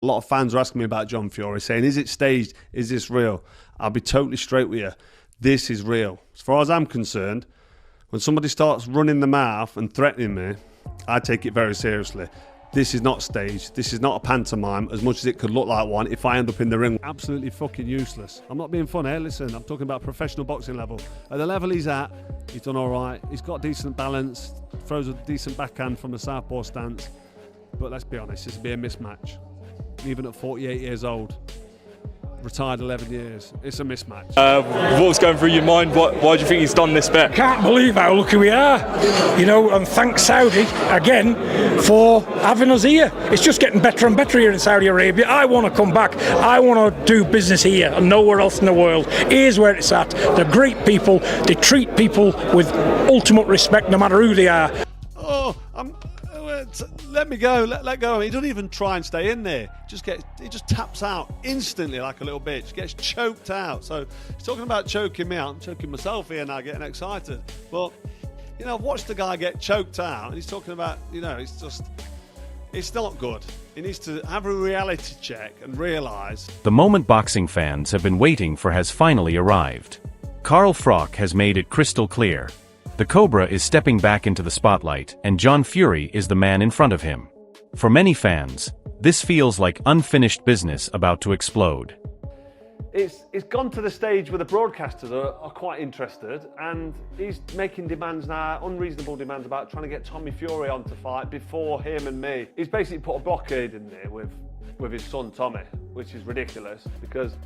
A lot of fans are asking me about John Fury, saying, is it staged? Is this real? I'll be totally straight with you. This is real. As far as I'm concerned, when somebody starts running the mouth and threatening me, I take it very seriously. This is not staged. This is not a pantomime, as much as it could look like one if I end up in the ring. Absolutely fucking useless. I'm not being funny. Listen, I'm talking about professional boxing level. At the level he's at, he's done all right. He's got decent balance, throws a decent backhand from a southpaw stance. But let's be honest, this would be a mismatch. Even at 48 years old, retired 11 years, it's a mismatch. What's going through your mind? Why do you think he's done this bet? Can't believe how lucky we are, and thanks Saudi again for having us here. It's just getting better and better here in Saudi Arabia. I want to come back. I want to do business here and nowhere else in the world. Here's where it's at. They're great people. They treat people with ultimate respect no matter who they are. Let me go, let go. He doesn't even try and stay in there. He just taps out instantly like a little bitch. Gets choked out. So he's talking about choking me out. I'm choking myself here now, getting excited. But I've watched the guy get choked out, and he's talking about it's not good. He needs to have a reality check and realise. The moment boxing fans have been waiting for has finally arrived. Carl Froch has made it crystal clear. The Cobra is stepping back into the spotlight, and John Fury is the man in front of him. For many fans, this feels like unfinished business about to explode. It's gone to the stage where the broadcasters are quite interested, and he's making demands now, unreasonable demands about trying to get Tommy Fury on to fight before him and me. He's basically put a blockade in there with his son Tommy, which is ridiculous because,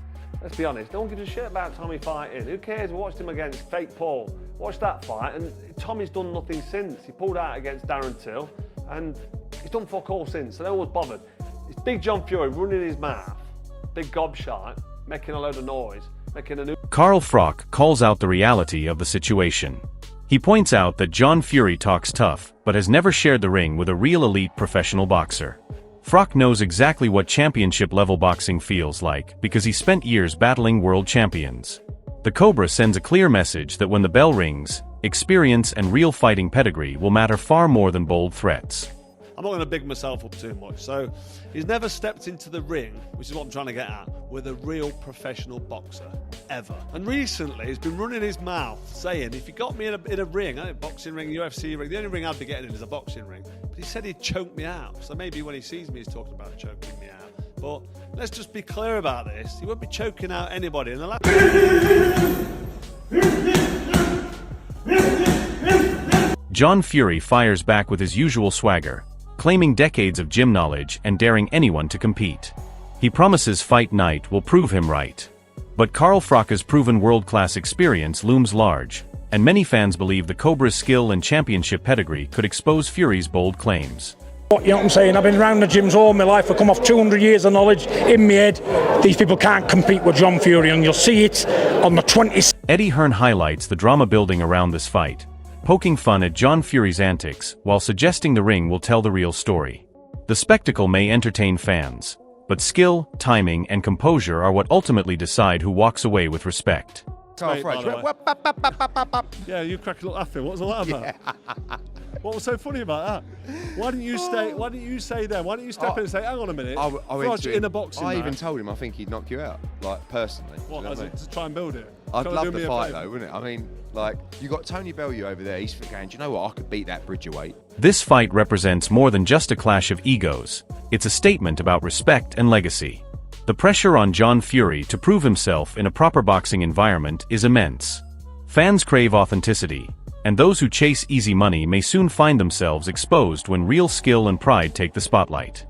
let's be honest, no one gives a shit about Tommy fighting. Who cares? We watched him against Fake Paul. Watch that fight, and Tommy's done nothing since. He pulled out against Darren Till, and he's done fuck all since, so no one's bothered. It's big John Fury running his mouth, big gobshite, making a load of noise, making a new... Carl Froch calls out the reality of the situation. He points out that John Fury talks tough, but has never shared the ring with a real elite professional boxer. Froch knows exactly what championship-level boxing feels like because he spent years battling world champions. The Cobra sends a clear message that when the bell rings, experience and real fighting pedigree will matter far more than bold threats. I'm not going to big myself up too much. So he's never stepped into the ring, which is what I'm trying to get at, with a real professional boxer, ever. And recently he's been running his mouth saying, if you got me in a ring, a boxing ring, UFC ring, the only ring I'd be getting in is a boxing ring. But he said he'd choke me out. So maybe when he sees me, he's talking about choking me out. But let's just be clear about this. He won't be choking out anybody. In the last... John Fury fires back with his usual swagger, claiming decades of gym knowledge and daring anyone to compete. He promises fight night will prove him right. But Carl Froch's proven world-class experience looms large, and many fans believe the Cobra's skill and championship pedigree could expose Fury's bold claims. You know what I'm saying? I've been around the gyms all my life. I've come off 200 years of knowledge in my head. These people can't compete with John Fury, and you'll see it on the 20th. Eddie Hearn highlights the drama building around this fight, poking fun at John Fury's antics while suggesting the ring will tell the real story. The spectacle may entertain fans, but skill, timing, and composure are what ultimately decide who walks away with respect. Yeah, you crack a little laughing. What was all that about? Yeah. What was so funny about that? Why didn't you stay? Why didn't you say there? Why didn't you step in and say, "Hang on a minute"? Froch in a boxing match. I even told him I think he'd knock you out, like personally. What? To try and build it. I'd love the fight though, wouldn't it? I mean, like you got Tony Bellew over there. He's going, do you know what? I could beat that Bridgerweight. This fight represents more than just a clash of egos. It's a statement about respect and legacy. The pressure on John Fury to prove himself in a proper boxing environment is immense. Fans crave authenticity, and those who chase easy money may soon find themselves exposed when real skill and pride take the spotlight.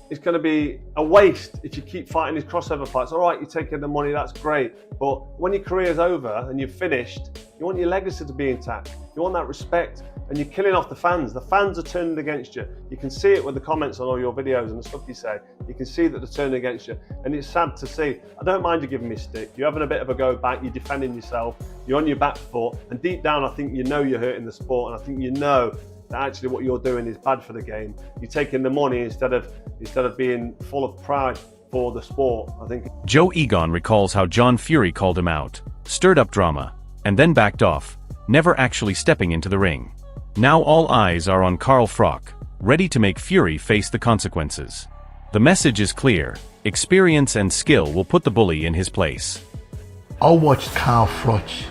It's going to be a waste if you keep fighting these crossover fights. All right, you're taking the money, that's great. But when your career's over and you've finished, you want your legacy to be intact. You want that respect, and you're killing off the fans. The fans are turning against you. You can see it with the comments on all your videos and the stuff you say. You can see that they're turning against you, and it's sad to see. I don't mind you giving me stick. You're having a bit of a go back, you're defending yourself, you're on your back foot, and deep down I think you know you're hurting the sport, and I think you know that actually what you're doing is bad for the game. You're taking the money instead of being full of pride for the sport, I think. Joe Egon recalls how John Fury called him out, stirred up drama, and then backed off, never actually stepping into the ring. Now all eyes are on Carl Froch, ready to make Fury face the consequences. The message is clear: experience and skill will put the bully in his place. I watched Carl Froch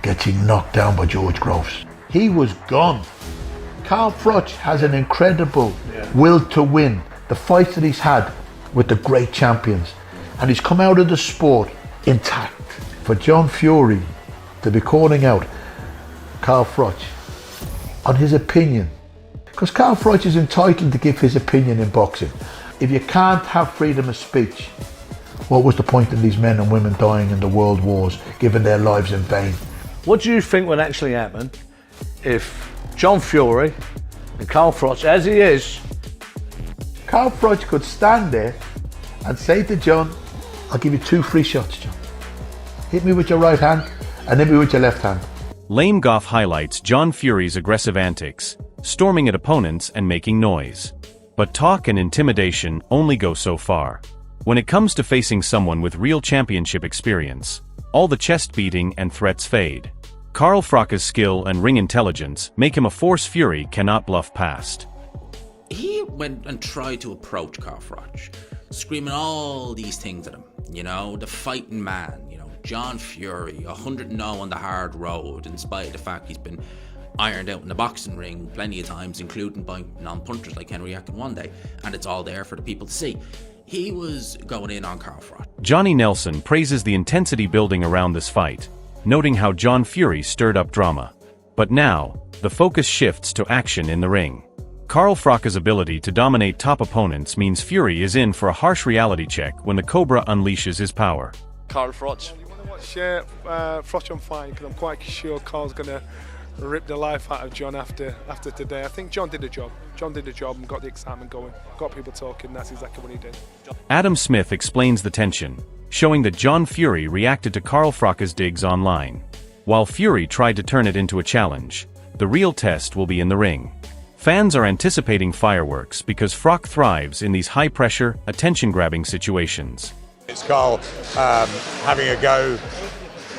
getting knocked down by George Groves. He was gone. Carl Froch has an incredible will to win. The fights that he's had with the great champions, and he's come out of the sport intact. For John Fury to be calling out Carl Froch on his opinion, because Carl Froch is entitled to give his opinion in boxing. If you can't have freedom of speech, what was the point of these men and women dying in the world wars, giving their lives in vain? What do you think would actually happen if John Fury and Carl Froch, as he is, Carl Froch could stand there and say to John, I'll give you 2 free shots, John. Hit me with your right hand and hit me with your left hand. Lame Goff highlights John Fury's aggressive antics, storming at opponents and making noise. But talk and intimidation only go so far. When it comes to facing someone with real championship experience, all the chest beating and threats fade. Carl Froch's skill and ring intelligence make him a force Fury cannot bluff past. He went and tried to approach Carl Froch, screaming all these things at him. You know, the fighting man, you know, John Fury, 100-0 on the hard road, in spite of the fact he's been ironed out in the boxing ring plenty of times, including by non-punchers like Henry Akin one day, and it's all there for the people to see. He was going in on Carl Froch. Johnny Nelson praises the intensity building around this fight, noting how John Fury stirred up drama. But now, the focus shifts to action in the ring. Carl Froch's ability to dominate top opponents means Fury is in for a harsh reality check when the Cobra unleashes his power. Carl Froch. I want to watch Froch on fight, because I'm quite sure Carl's going to rip the life out of John after today. I think John did a job. John did a job and got the excitement going, got people talking. That's exactly what he did. Adam Smith explains the tension, showing that John Fury reacted to Carl Froch's digs online. While Fury tried to turn it into a challenge, the real test will be in the ring. Fans are anticipating fireworks because Froch thrives in these high-pressure, attention-grabbing situations. It's Carl having a go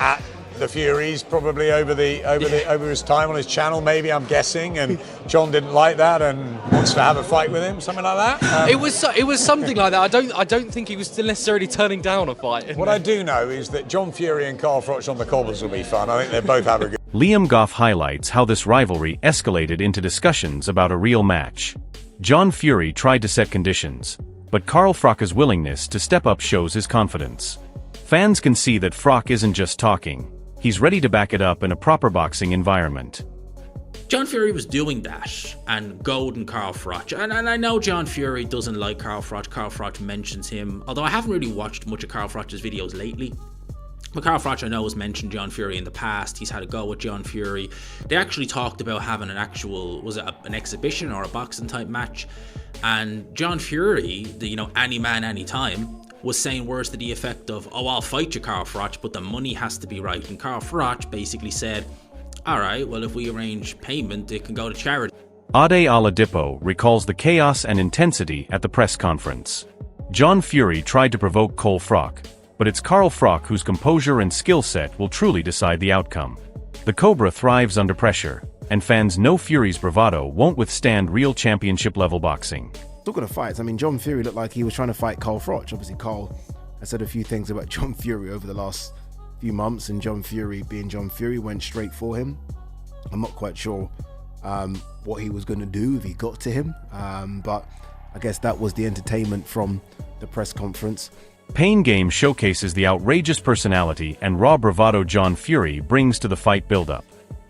at the Furies, probably over his time on his channel, maybe, I'm guessing, and John didn't like that and wants to have a fight with him, something like that. It was something like that. I don't think he was still necessarily turning down a fight. What I do know is that John Fury and Carl Froch on the cobblers will be fun. I think they both have a good. Liam Goff highlights how this rivalry escalated into discussions about a real match. John Fury tried to set conditions, but Carl Froch's willingness to step up shows his confidence. Fans can see that Froch isn't just talking. He's ready to back it up in a proper boxing environment. John Fury was doing that and goading Carl Froch. And I know John Fury doesn't like Carl Froch. Carl Froch mentions him, although I haven't really watched much of Carl Froch's videos lately. But Carl Froch, I know, has mentioned John Fury in the past. He's had a go with John Fury. They actually talked about having an actual, was it an exhibition or a boxing type match? And John Fury, any man, any time, was saying words to the effect of, oh, I'll fight you, Carl Froch, but the money has to be right. And Carl Froch basically said, all right, well, if we arrange payment, it can go to charity. Ade Oladipo recalls the chaos and intensity at the press conference. John Fury tried to provoke Carl Froch, but it's Carl Froch whose composure and skill set will truly decide the outcome. The Cobra thrives under pressure, and fans know Fury's bravado won't withstand real championship-level boxing. Talking of fights, I mean, John Fury looked like he was trying to fight Carl Froch. Obviously, Carl has said a few things about John Fury over the last few months, and John Fury, being John Fury, went straight for him. I'm not quite sure what he was going to do if he got to him, but I guess that was the entertainment from the press conference. Pain Game showcases the outrageous personality and raw bravado John Fury brings to the fight build-up.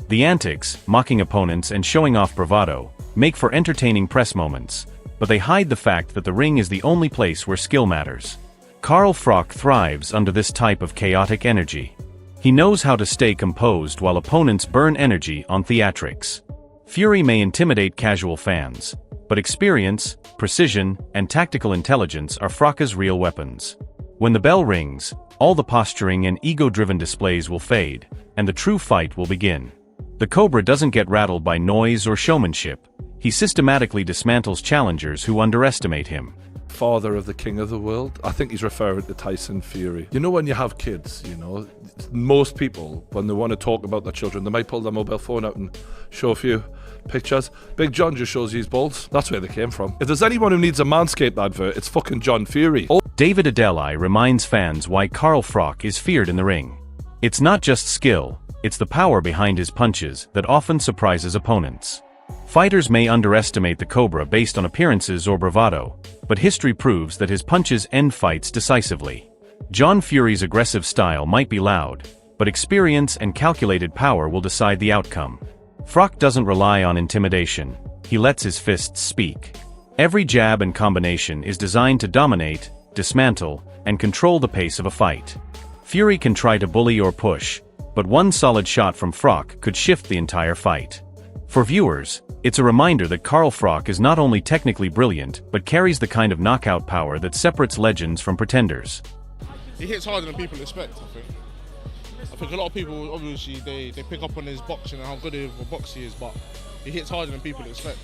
The antics, mocking opponents and showing off bravado, make for entertaining press moments, but they hide the fact that the ring is the only place where skill matters. Carl Froch thrives under this type of chaotic energy. He knows how to stay composed while opponents burn energy on theatrics. Fury may intimidate casual fans, but experience, precision, and tactical intelligence are Froch's real weapons. When the bell rings, all the posturing and ego-driven displays will fade, and the true fight will begin. The Cobra doesn't get rattled by noise or showmanship. He systematically dismantles challengers who underestimate him. father of the king of the world. I think he's referring to Tyson Fury. You know, when you have kids, you know, most people, when they want to talk about their children, they might pull their mobile phone out and show a few pictures. Big John just shows his balls. That's where they came from. If there's anyone who needs a Manscaped advert, it's fucking John Fury. David Adeli reminds fans why Carl Froch is feared in the ring. It's not just skill, it's the power behind his punches that often surprises opponents. Fighters may underestimate the Cobra based on appearances or bravado, but history proves that his punches end fights decisively. John Fury's aggressive style might be loud, but experience and calculated power will decide the outcome. Froch doesn't rely on intimidation, he lets his fists speak. Every jab and combination is designed to dominate, dismantle, and control the pace of a fight. Fury can try to bully or push, but one solid shot from Froch could shift the entire fight. For viewers, it's a reminder that Carl Froch is not only technically brilliant, but carries the kind of knockout power that separates legends from pretenders. He hits harder than people expect, I think. I think a lot of people, obviously, they pick up on his boxing and how good of a boxer he is, but he hits harder than people expect.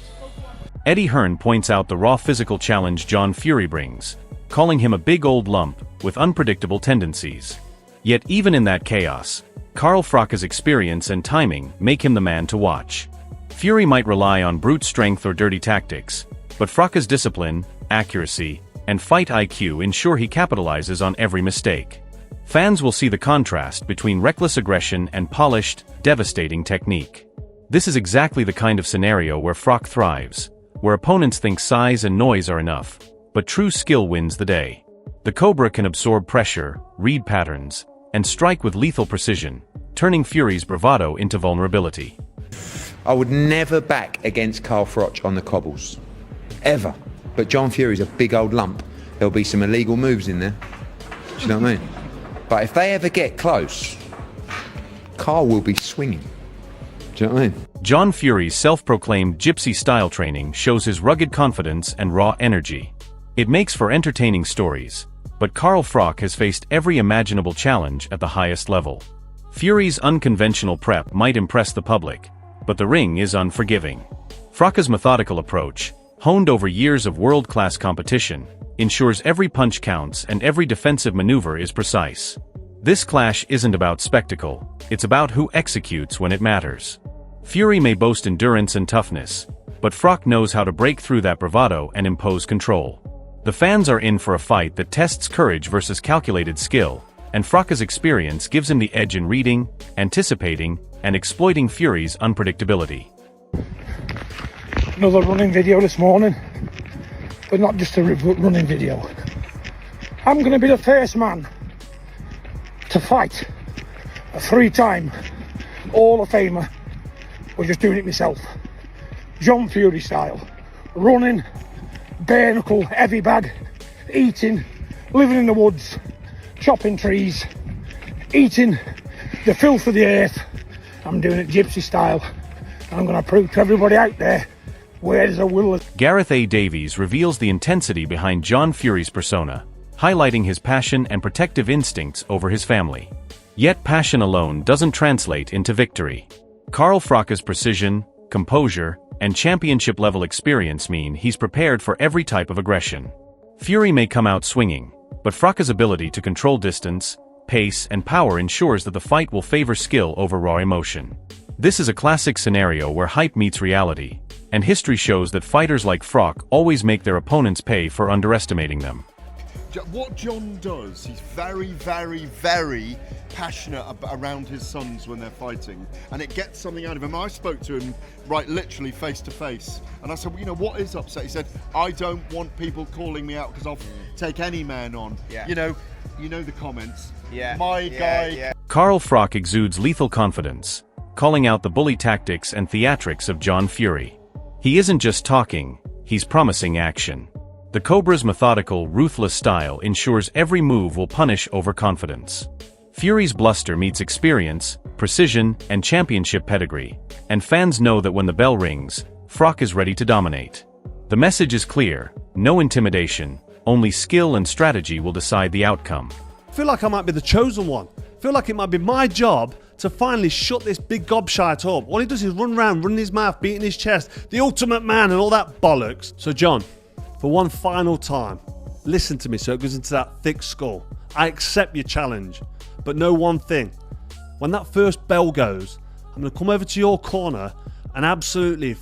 Eddie Hearn points out the raw physical challenge John Fury brings, calling him a big old lump with unpredictable tendencies. Yet even in that chaos, Carl Froch's experience and timing make him the man to watch. Fury might rely on brute strength or dirty tactics, but Froch's discipline, accuracy, and fight IQ ensure he capitalizes on every mistake. Fans will see the contrast between reckless aggression and polished, devastating technique. This is exactly the kind of scenario where Froch thrives, where opponents think size and noise are enough, but true skill wins the day. The Cobra can absorb pressure, read patterns, and strike with lethal precision, turning Fury's bravado into vulnerability. I would never back against Carl Froch on the cobbles. Ever. But John Fury's a big old lump. There'll be some illegal moves in there. Do you know what I mean? But if they ever get close, Carl will be swinging. Do you know what I mean? John Fury's self-proclaimed Gypsy style training shows his rugged confidence and raw energy. It makes for entertaining stories, but Carl Froch has faced every imaginable challenge at the highest level. Fury's unconventional prep might impress the public, but the ring is unforgiving. Froch's methodical approach, honed over years of world-class competition, ensures every punch counts and every defensive maneuver is precise. This clash isn't about spectacle, it's about who executes when it matters. Fury may boast endurance and toughness, but Froch knows how to break through that bravado and impose control. The fans are in for a fight that tests courage versus calculated skill, and Froch's experience gives him the edge in reading, anticipating, and exploiting Fury's unpredictability. Another running video this morning, but not just a running video. I'm going to be the first man to fight a 3-time Hall of Famer. We're just doing it myself. John Fury style. Running, bare knuckle, heavy bag, eating, living in the woods, chopping trees, eating the filth of the earth. I'm doing it Gypsy style. I'm going to prove to everybody out there where there's a will. Gareth A. Davies reveals the intensity behind John Fury's persona, highlighting his passion and protective instincts over his family. Yet passion alone doesn't translate into victory. Carl Froch's precision, composure, and championship-level experience mean he's prepared for every type of aggression. Fury may come out swinging, but Froch's ability to control distance, pace, and power ensures that the fight will favor skill over raw emotion. This is a classic scenario where hype meets reality, and history shows that fighters like Froch always make their opponents pay for underestimating them. What John does, he's very, very, very passionate around his sons when they're fighting, and it gets something out of him. I spoke to him, right, literally face to face, and I said, well, you know, what is upset? He said, I don't want people calling me out because I'll take any man on. Yeah. You know the comments. Yeah. My guy. Yeah. Carl Froch exudes lethal confidence, calling out the bully tactics and theatrics of John Fury. He isn't just talking, he's promising action. The Cobra's methodical, ruthless style ensures every move will punish overconfidence. Fury's bluster meets experience, precision, and championship pedigree, and fans know that when the bell rings, Froch is ready to dominate. The message is clear: no intimidation, only skill and strategy will decide the outcome. I feel like I might be the chosen one. I feel like it might be my job to finally shut this big gobshite up. All he does is run around, running his mouth, beating his chest, the ultimate man and all that bollocks. So John, for one final time, Listen to me, so it goes into that thick skull. I accept your challenge, but know one thing. When that first bell goes, I'm going to come over to your corner and absolutely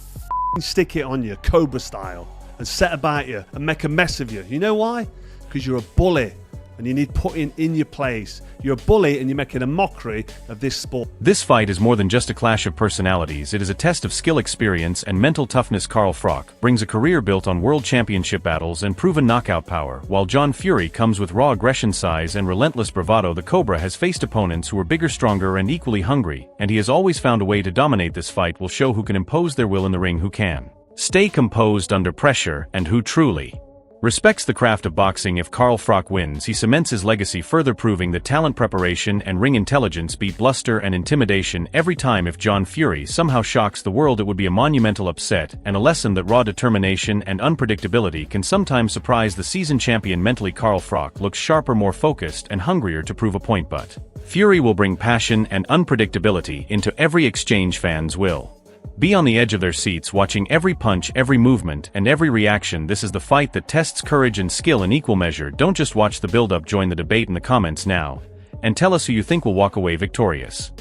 stick it on you, Cobra style, and set about you and make a mess of you. You know why? Because you're a bully and you need putting in your place. You're a bully and you're making a mockery of this sport. This fight is more than just a clash of personalities. It is a test of skill, experience, and mental toughness. Carl Froch brings a career built on world championship battles and proven knockout power, while John Fury comes with raw aggression, size, and relentless bravado. The Cobra has faced opponents who are bigger, stronger, and equally hungry, and he has always found a way to dominate. This fight will show who can impose their will in the ring, who can stay composed under pressure, and who truly respects the craft of boxing. If Carl Froch wins, he cements his legacy, further proving that talent, preparation, and ring intelligence beat bluster and intimidation every time. If John Fury somehow shocks the world, it would be a monumental upset and a lesson that raw determination and unpredictability can sometimes surprise the seasoned champion. Mentally, Carl Froch looks sharper, more focused, and hungrier to prove a point, but Fury will bring passion and unpredictability into every exchange. Fans will be on the edge of their seats, watching every punch, every movement, and every reaction. This is the fight that tests courage and skill in equal measure. Don't just watch the build-up, join the debate in the comments now, and tell us who you think will walk away victorious.